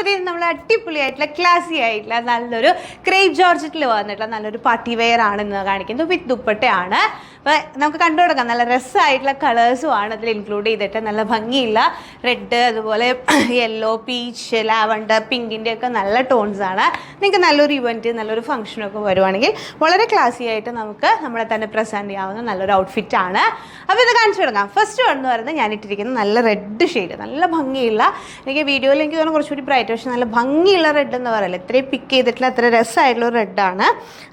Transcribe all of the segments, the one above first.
അപ്പോൾ ഇത് നമ്മൾ അടിപൊളിയായിട്ടുള്ള ക്ലാസി ആയിട്ടുള്ള നല്ലൊരു ക്രേപ്പ് ജോർജറ്റിൽ വന്നിട്ടുള്ള നല്ലൊരു പാർട്ടി വെയർ ആണ് ഇന്ന് കാണിക്കുന്നത്. വിത്ത് ദുപ്പട്ടയാണ്. അപ്പോൾ നമുക്ക് കണ്ടു തുടങ്ങാം. നല്ല രസമായിട്ടുള്ള കളേഴ്സും ആണ് അതിൽ ഇൻക്ലൂഡ് ചെയ്തിട്ട്. നല്ല ഭംഗിയുള്ള റെഡ്, അതുപോലെ യെല്ലോ, പീച്ച്, ലാവണ്ടർ, പിങ്കിൻ്റെ ഒക്കെ നല്ല ടോൺസാണ്. നിങ്ങൾക്ക് നല്ലൊരു ഇവൻറ്റ്, നല്ലൊരു ഫംഗ്ഷനൊക്കെ വരുവാണെങ്കിൽ വളരെ ക്ലാസി ആയിട്ട് നമുക്ക് നമ്മളെ തന്നെ പ്രസൻറ്റ് ചെയ്യാവുന്ന നല്ലൊരു ഔട്ട്ഫിറ്റാണ്. അപ്പോൾ ഇത് കാണിച്ചു തുടങ്ങാം. ഫസ്റ്റ് വൺ എന്ന് പറയുന്നത് ഞാൻ ഇട്ടിരിക്കുന്നത് നല്ല റെഡ് ഷെയ്ഡ്, നല്ല ഭംഗിയുള്ള, എനിക്ക് വീഡിയോയിൽ എനിക്ക് തോന്നുന്നു കുറച്ചുകൂടി ബ്രൈറ്റ്, പക്ഷേ നല്ല ഭംഗിയുള്ള റെഡ് എന്ന് പറയില്ല, ഇത്രയും പിക്ക് ചെയ്തിട്ടുള്ള അത്ര രസമായിട്ടുള്ള ഒരു റെഡാണ്.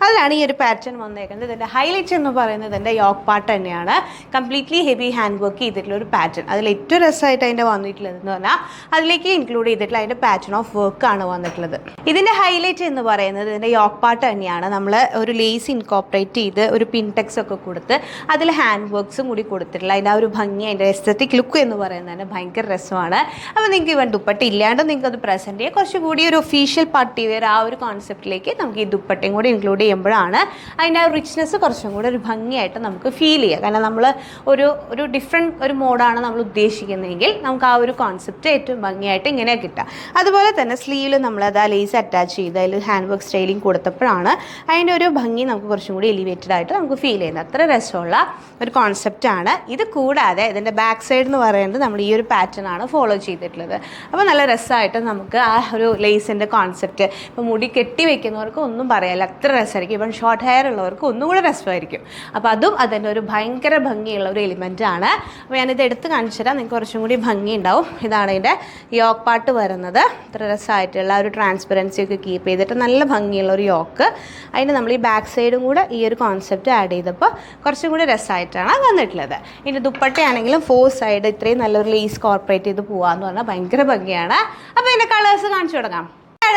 അതിലാണ് ഈ ഒരു പാറ്റേൺ വന്നേക്കുന്നത്. ഇതിൻ്റെ ഹൈലൈറ്റ് എന്ന് പറയുന്നത് ഇതിൻ്റെ യോക്ക് പാർട്ട് തന്നെയാണ്. കംപ്ലീറ്റ്ലി ഹെവി ഹാൻഡ് വർക്ക് ചെയ്തിട്ടുള്ള ഒരു പാറ്റേൺ. അതിൽ ഏറ്റവും രസമായിട്ട് അതിൻ്റെ വന്നിട്ടുള്ളതെന്ന് പറഞ്ഞാൽ അതിലേക്ക് ഇൻക്ലൂഡ് ചെയ്തിട്ടുള്ള അതിൻ്റെ പാറ്റേൺ ഓഫ് വർക്കാണ് വന്നിട്ടുള്ളത്. ഇതിൻ്റെ ഹൈലൈറ്റ് എന്ന് പറയുന്നത് ഇതിൻ്റെ യോക്ക് പാർട്ട് തന്നെയാണ്. നമ്മൾ ഒരു ലേസ് ഇൻകോപ്പറേറ്റ് ചെയ്ത് ഒരു പിൻടെക്സ് ഒക്കെ കൊടുത്ത് അതിൽ ഹാൻഡ് വർക്ക്സും കൂടി കൊടുത്തിട്ടുള്ള അതിൻ്റെ ആ ഒരു ഭംഗി, അതിൻ്റെ എസ്തറ്റിക് ലുക്ക് എന്ന് പറയുന്നത് തന്നെ ഭയങ്കര രസമാണ്. അപ്പോൾ നിങ്ങൾക്ക് ഇവൻ ദുപ്പട്ട ഇല്ലാണ്ട് നിങ്ങൾക്ക് അത് പ്രസൻറ്റ് ചെയ്യാം. കുറച്ചുകൂടി ഒരു ഒഫീഷ്യൽ പാർട്ടി വെയർ ആ ഒരു കോൺസെപ്റ്റിലേക്ക് നമുക്ക് ഈ ദുപ്പട്ടയും കൂടി ഇൻക്ലൂഡ് ചെയ്യുമ്പോഴാണ് അതിൻ്റെ ആ റിച്ച്നെസ് കുറച്ചും കൂടി ഒരു ഭംഗിയായിട്ട് നമുക്ക് ഫീൽ ചെയ്യുക. കാരണം നമ്മൾ ഒരു ഡിഫറെൻറ്റ് ഒരു മോഡാണ് നമ്മൾ ഉദ്ദേശിക്കുന്നതെങ്കിൽ നമുക്ക് ആ ഒരു കോൺസെപ്റ്റ് ഏറ്റവും ഭംഗിയായിട്ട് ഇങ്ങനെ കിട്ടുക. അതുപോലെ തന്നെ സ്ലീവിൽ നമ്മളത് ആ ലേസ് അറ്റാച്ച് ചെയ്ത് അതിൽ ഹാൻഡ് വർക്ക് സ്റ്റൈലിംഗ് കൊടുത്തപ്പോഴാണ് അതിൻ്റെ ഒരു ഭംഗി നമുക്ക് കുറച്ചും കൂടി എലിവേറ്റഡ് ആയിട്ട് നമുക്ക് ഫീൽ ചെയ്യുന്നത്. അത്ര രസമുള്ള ഒരു കോൺസെപ്റ്റാണ്. ഇത് കൂടാതെ ഇതിൻ്റെ ബാക്ക് സൈഡ് എന്ന് പറയുന്നത് നമ്മൾ ഈ ഒരു പാറ്റേൺ ആണ് ഫോളോ ചെയ്തിട്ടുള്ളത്. അപ്പോൾ നല്ല രസമായിട്ട് നമുക്ക് ആ ഒരു ലേസിൻ്റെ കോൺസെപ്റ്റ്, ഇപ്പോൾ മുടി കെട്ടി വെക്കുന്നവർക്ക് ഒന്നും പറയാനില്ല, അത്ര രസമായിരിക്കും. ഇവൻ ഷോർട്ട് ഹെയർ ഉള്ളവർക്ക് ഒന്നും കൂടെ രസമായിരിക്കും. അപ്പോൾ അതും അതിൻ്റെ ഒരു ഭയങ്കര ഭംഗിയുള്ള ഒരു എലിമെൻ്റ് ആണ്. അപ്പോൾ ഞാനിത് എടുത്ത് കാണിച്ചു തരാം, നിങ്ങൾക്ക് കുറച്ചും കൂടി ഭംഗി ഉണ്ടാവും. ഇതാണ് ഇതിൻ്റെ യോക്ക് പാർട്ട് വരുന്നത്. ഇത്ര രസമായിട്ടുള്ള ഒരു ട്രാൻസ്പെറൻസി ഒക്കെ കീപ്പ് ചെയ്തിട്ട് നല്ല ഭംഗിയുള്ള ഒരു യോക്ക്. അതിന് നമ്മൾ ഈ ബാക്ക് സൈഡും കൂടെ ഈ ഒരു കോൺസെപ്റ്റ് ആഡ് ചെയ്തപ്പോൾ കുറച്ചും കൂടി രസമായിട്ടാണ് വന്നിട്ടുള്ളത്. ഇതിൻ്റെ ദുപ്പട്ടയാണെങ്കിലും 4 സൈഡ് ഇത്രയും നല്ലൊരു ലേസ് കോർപ്പറേറ്റ് ചെയ്ത് പോകാമെന്ന് പറഞ്ഞാൽ ഭയങ്കര ഭംഗിയാണ്. അപ്പോൾ ഇതിൻ്റെ കളേഴ്സ് കാണിച്ചു തുടങ്ങാം.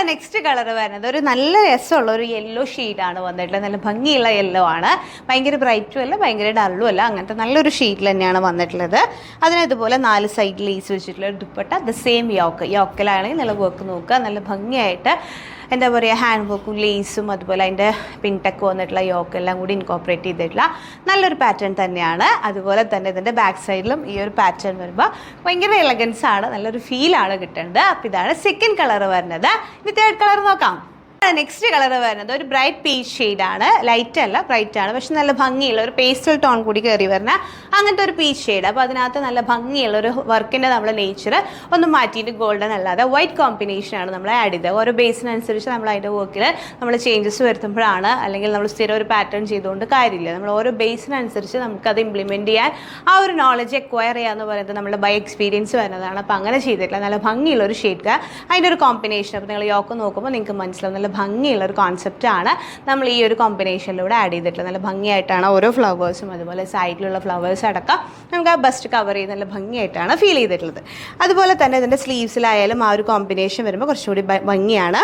നെക്സ്റ്റ് കളർ വരുന്നത് ഒരു നല്ല രസമുള്ള ഒരു യെല്ലോ ഷെയ്ഡാണ് വന്നിട്ടുള്ളത്. നല്ല ഭംഗിയുള്ള യെല്ലോ ആണ്. ഭയങ്കര ബ്രൈറ്റും അല്ല ഭയങ്കര ഡള്ളും അല്ല, അങ്ങനത്തെ നല്ലൊരു ഷെയ്ഡിൽ തന്നെയാണ് വന്നിട്ടുള്ളത്. അതിനതുപോലെ 4 സൈഡ് ലേസ് വെച്ചിട്ടുള്ള ഒരു ദുപ്പട്ട, ദ സെയിം യോക്കിലാണെങ്കിൽ നല്ല വർക്ക് നോക്കുക, നല്ല ഭംഗിയായിട്ട് എന്താ പറയുക, ഹാൻഡ് വർക്കും ലേസും അതുപോലെ അതിൻ്റെ പിൻടെക്ക് വന്നിട്ടുള്ള യോക്ക് എല്ലാം കൂടി ഇൻകോപ്പറേറ്റ് ചെയ്തിട്ടുള്ള നല്ലൊരു പാറ്റേൺ തന്നെയാണ്. അതുപോലെ തന്നെ ഇതിൻ്റെ ബാക്ക് സൈഡിലും ഈ ഒരു പാറ്റേൺ വരുമ്പോൾ ഭയങ്കര എലഗൻസ് ആണ്, നല്ലൊരു ഫീലാണ് കിട്ടുന്നത്. അപ്പോൾ ഇതാണ് സെക്കൻഡ് കളർ വരുന്നത്. ഇനി തേർഡ് കളർ നോക്കാം. നെക്സ്റ്റ് കളർ വരുന്നത് ഒരു ബ്രൈറ്റ് പീച്ച് ഷെയ്ഡാണ്. ലൈറ്റ് അല്ല, ബ്രൈറ്റ് ആണ്, പക്ഷെ നല്ല ഭംഗിയുള്ള ഒരു പേസ്റ്റൽ ടോൺ കൂടി കയറി വരുന്ന അങ്ങനത്തെ ഒരു പീച്ച് ഷെയ്ഡ്. അപ്പോൾ അതിനകത്ത് നല്ല ഭംഗിയുള്ള ഒരു വർക്കിൻ്റെ നമ്മൾ നേച്ചർ ഒന്ന് മാറ്റിയിട്ട് ഗോൾഡൻ അല്ലാതെ വൈറ്റ് കോമ്പിനേഷനാണ് നമ്മൾ ആഡ് ചെയ്തത്. ഓരോ ബേസിനനുസരിച്ച് നമ്മൾ അതിൻ്റെ വർക്കിൽ നമ്മൾ ചേഞ്ചസ് വരുത്തുമ്പോഴാണ്, അല്ലെങ്കിൽ നമ്മൾ സ്ഥിരം ഒരു പാറ്റേൺ ചെയ്തുകൊണ്ട് കാര്യമില്ല. നമ്മൾ ഓരോ ബേസിനനുസരിച്ച് നമുക്കത് ഇംപ്ലിമെൻറ്റ് ചെയ്യാൻ ആ ഒരു നോളജ് എക്വയർ ചെയ്യുക എന്ന് പറയുന്നത് നമ്മുടെ ബൈ എക്സ്പീരിയൻസ് വരുന്നതാണ്. അപ്പോൾ അങ്ങനെ ചെയ്തിട്ടില്ല, നല്ല ഭംഗിയുള്ള ഒരു ഷെയ്ഡ്, അതിൻ്റെ ഒരു കോമ്പിനേഷൻ. അപ്പോൾ നിങ്ങൾ യോക്ക് നോക്കുമ്പോൾ നിങ്ങൾക്ക് മനസ്സിലാവും നല്ല ഭംഗിയുള്ള ഒരു കോൺസെപ്റ്റാണ് നമ്മൾ ഈ ഒരു കോമ്പിനേഷനിലൂടെ ആഡ് ചെയ്തിട്ടുള്ളത്. നല്ല ഭംഗിയായിട്ടാണ് ഓരോ ഫ്ലവേഴ്സും അതുപോലെ സൈഡിലുള്ള ഫ്ലവേഴ്സ് അടക്കം നമുക്ക് ആ ബസ്റ്റ് കവർ ചെയ്ത് നല്ല ഭംഗിയായിട്ടാണ് ഫീൽ ചെയ്തിട്ടുള്ളത്. അതുപോലെ തന്നെ ഇതിൻ്റെ സ്ലീവ്സിലായാലും ആ ഒരു കോമ്പിനേഷൻ വരുമ്പോൾ കുറച്ചുകൂടി ഭംഗിയാണ്.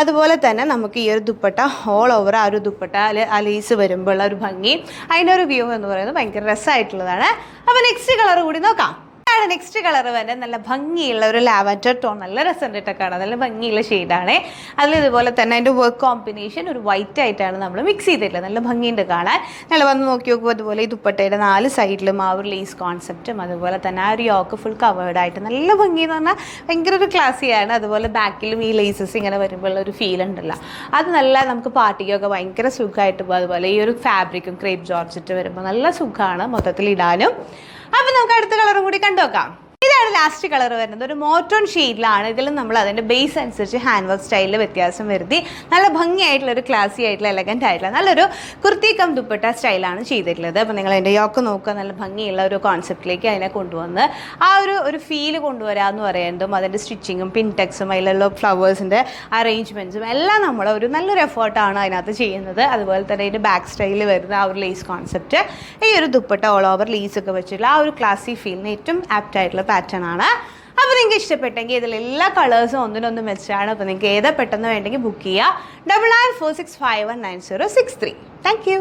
അതുപോലെ തന്നെ നമുക്ക് ഈ ഒരു ദുപ്പട്ട ഓൾ ഓവർ ആ ഒരു ദുപ്പട്ട ആ ലേസ് വരുമ്പോൾ ഉള്ള ഒരു ഭംഗി, അതിൻ്റെ ഒരു വ്യൂ എന്ന് പറയുന്നത് ഭയങ്കര രസമായിട്ടുള്ളതാണ്. അപ്പോൾ നെക്സ്റ്റ് കളർ കൂടി നോക്കാം. നെക്സ്റ്റ് കളർ വരെ നല്ല ഭംഗിയുള്ള ഒരു ലാവൻഡർ ടോൺ, നല്ല രസമായിട്ടൊക്കെ കാണാം, നല്ല ഭംഗിയുള്ള ഷെയ്ഡാണ്. അതിൽ ഇതുപോലെ തന്നെ അതിൻ്റെ വർക്ക് കോമ്പിനേഷൻ ഒരു വൈറ്റ് ആയിട്ടാണ് നമ്മൾ മിക്സ് ചെയ്തിട്ടുള്ളത്. നല്ല ഭംഗിയുണ്ട് കാണാൻ. നല്ല വന്ന് നോക്കി നോക്കുമ്പോൾ അതുപോലെ ഈ ദുപ്പട്ടയുടെ 4 സൈഡിലും ആ ഒരു ലേസ് കോൺസെപ്റ്റും അതുപോലെ തന്നെ ആ ഒരു യോക്ക് ഫുൾ കവേർഡ് ആയിട്ട് നല്ല ഭംഗി എന്ന് പറഞ്ഞാൽ ഭയങ്കര ഒരു ക്ലാസിയാണ്. അതുപോലെ ബാക്കിലും ഈ ലേസസ് ഇങ്ങനെ വരുമ്പോൾ ഒരു ഫീൽ ഉണ്ടല്ലോ, അത് നല്ല നമുക്ക് പാർട്ടിക്കൊക്കെ ഭയങ്കര സുഖമായിട്ട് പോകും. അതുപോലെ ഈ ഒരു ഫാബ്രിക്കും ക്രേപ്പ് ജോർജറ്റ് വരുമ്പോൾ നല്ല സുഖമാണ് മൊത്തത്തിൽ ഇടാനും. അപ്പോൾ നമുക്ക് അടുത്ത കളറും കൂടി കണ്ടുനോക്കാം. ഇതാണ് ലാസ്റ്റ് കളർ വരുന്നത്. ഒരു മോട്ടോൺ ഷെയ്ഡിലാണ്. ഇതിലും നമ്മൾ അതിൻ്റെ ബേസ് അനുസരിച്ച് ഹാൻഡ് വർക്ക് സ്റ്റൈലിൽ വ്യത്യാസം വരുത്തി നല്ല ഭംഗിയായിട്ടുള്ള ഒരു ക്ലാസി ആയിട്ടുള്ള എലഗൻ്റ് ആയിട്ടുള്ള നല്ലൊരു കുർത്തി കം ദുപ്പട്ട സ്റ്റൈലാണ് ചെയ്തിട്ടുള്ളത്. അപ്പോൾ നിങ്ങൾ അതിൻ്റെ യോക്ക് നോക്കുക, നല്ല ഭംഗിയുള്ള ഒരു കോൺസെപ്റ്റിലേക്ക് അതിനെ കൊണ്ടുവന്ന് ആ ഒരു ഫീല് കൊണ്ടുവരാമെന്ന് പറയുന്നതും അതിൻ്റെ സ്റ്റിച്ചിങ്ങും പിൻടെക്സും അതിലുള്ള ഫ്ലവേഴ്സിൻ്റെ അറേഞ്ച്മെൻറ്റ്സും എല്ലാം നമ്മൾ ഒരു നല്ലൊരു എഫേർട്ടാണ് അതിനകത്ത് ചെയ്യുന്നത്. അതുപോലെ തന്നെ അതിൻ്റെ ബാക്ക് സ്റ്റൈലിൽ വരുന്ന ആ ഒരു ലേസ് കോൺസെപ്റ്റ്, ഈ ഒരു ദുപ്പട്ട ഓൾ ഓവർ ലേസൊക്കെ വെച്ചിട്ടുള്ള ആ ഒരു ക്ലാസി ഫീലിന് ഏറ്റവും ആപ്റ്റായിട്ടുള്ള പാറ്റേൺ ആണ്. അപ്പോൾ നിങ്ങൾക്ക് ഇഷ്ടപ്പെട്ടെങ്കിൽ ഇതിൽ എല്ലാ കളേഴ്സും ഒന്നിനൊന്നും വെച്ചാണ്. അപ്പോൾ നിങ്ങൾക്ക് ഏതാ പെട്ടെന്ന് വേണ്ടെങ്കിൽ ബുക്ക് ചെയ്യുക. 9946519063. Thank you.